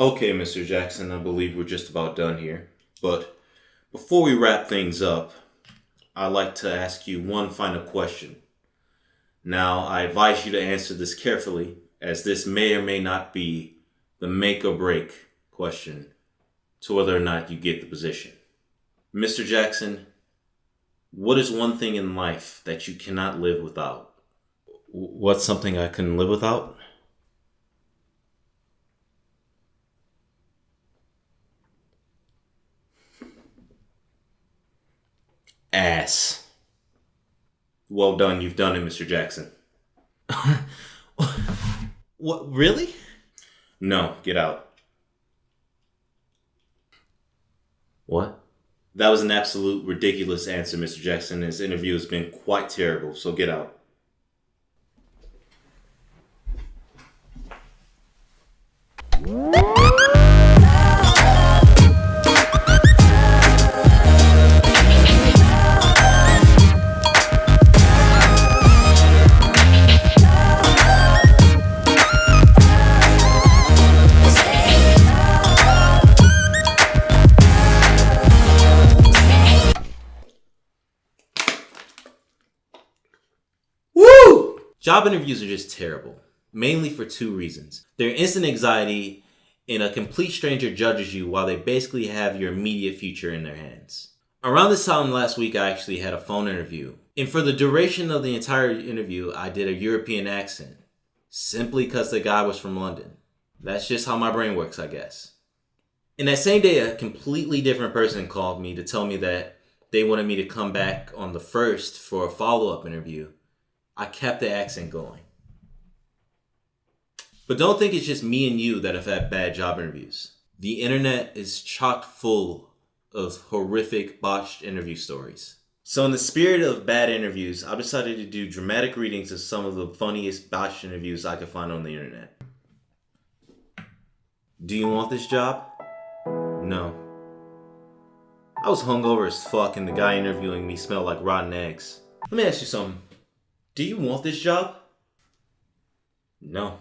Okay, Mr. Jackson, I believe we're just about done here. But before we wrap things up, I'd like to ask you one final question. Now, I advise you to answer this carefully, as this may or may not be the make or break question to whether or not you get the position. Mr. Jackson, what is one thing in life that you cannot live without? What's something I couldn't live without? Ass. Well done, you've done it, Mr. Jackson. What, really? No, get out. What? That was an absolute ridiculous answer, Mr. Jackson. This interview has been quite terrible, so get out. Job interviews are just terrible, mainly for two reasons. They're instant anxiety, and a complete stranger judges you while they basically have your immediate future in their hands. Around this time last week, I actually had a phone interview. And for the duration of the entire interview, I did a European accent. Simply because the guy was from London. That's just how my brain works, I guess. And that same day, a completely different person called me to tell me that they wanted me to come back on the 1st for a follow-up interview. I kept the accent going. But don't think it's just me and you that have had bad job interviews. The internet is chock full of horrific botched interview stories. So in the spirit of bad interviews, I decided to do dramatic readings of some of the funniest botched interviews I could find on the internet. Do you want this job? No. I was hungover as fuck and the guy interviewing me smelled like rotten eggs. Let me ask you something. Do you want this job? No.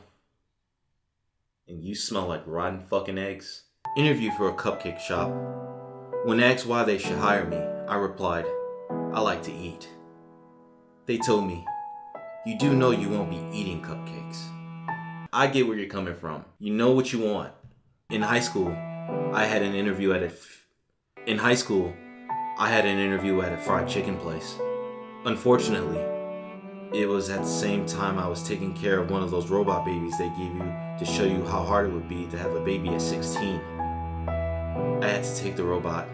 And you smell like rotten fucking eggs. Interview for a cupcake shop. When asked why they should hire me, I replied, I like to eat. They told me, you do know you won't be eating cupcakes. I get where you're coming from. You know what you want. In high school, I had an interview at a fried chicken place. Unfortunately, it was at the same time I was taking care of one of those robot babies they gave you to show you how hard it would be to have a baby at 16. I had to take the robot.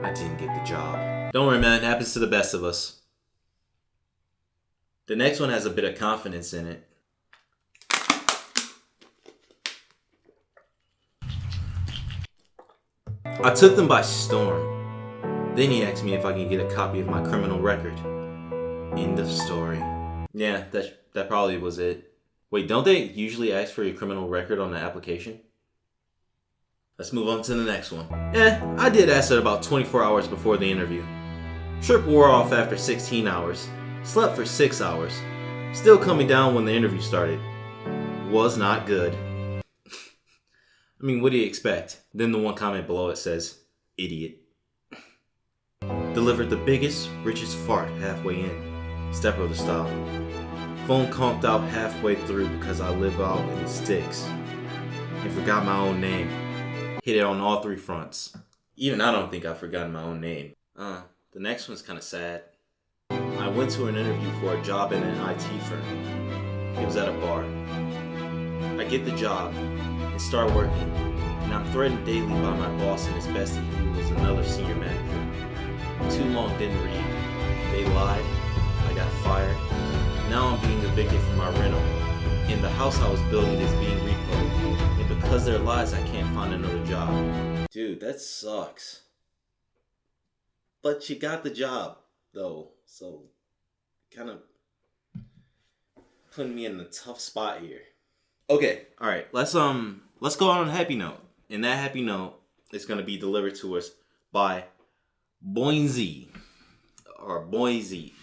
I didn't get the job. Don't worry, man. It happens to the best of us. The next one has a bit of confidence in it. I took them by storm. Then he asked me if I could get a copy of my criminal record. End of story. Yeah, that probably was it. Wait, don't they usually ask for your criminal record on the application? Let's move on to the next one. I did ask it about 24 hours before the interview. Trip wore off after 16 hours. Slept for 6 hours. Still coming down when the interview started. Was not good. I mean, what do you expect? Then the one comment below it says, idiot. Delivered the biggest, richest fart halfway in. Stepbrother style. Phone conked out halfway through because I live out in the sticks. And forgot my own name. Hit it on all 3 fronts. Even I don't think I've forgotten my own name. The next one's kind of sad. I went to an interview for a job in an IT firm. It was at a bar. I get the job and start working. And I'm threatened daily by my boss and his bestie, who was another senior manager. Too long didn't read. They lied. I got fired. Now I'm being evicted from my rental. And the house I was building is being repoed. And because they're lies, I can't find another job. Dude, that sucks. But you got the job, though. So, kind of putting me in a tough spot here. Okay, alright. Let's go on a happy note. And that happy note is going to be delivered to us by Boise. Or Boise.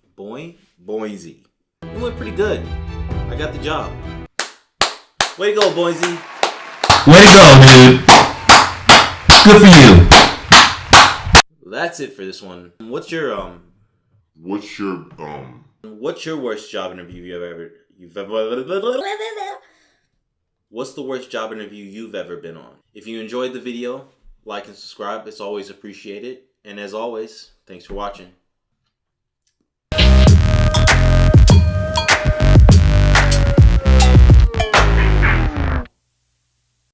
Boise. It went pretty good. I got the job. Way to go, Boise. Way to go, dude. Good for you. That's it for this one. What's your worst job interview What's the worst job interview you've ever been on? If you enjoyed the video, like and subscribe. It's always appreciated. And as always, thanks for watching.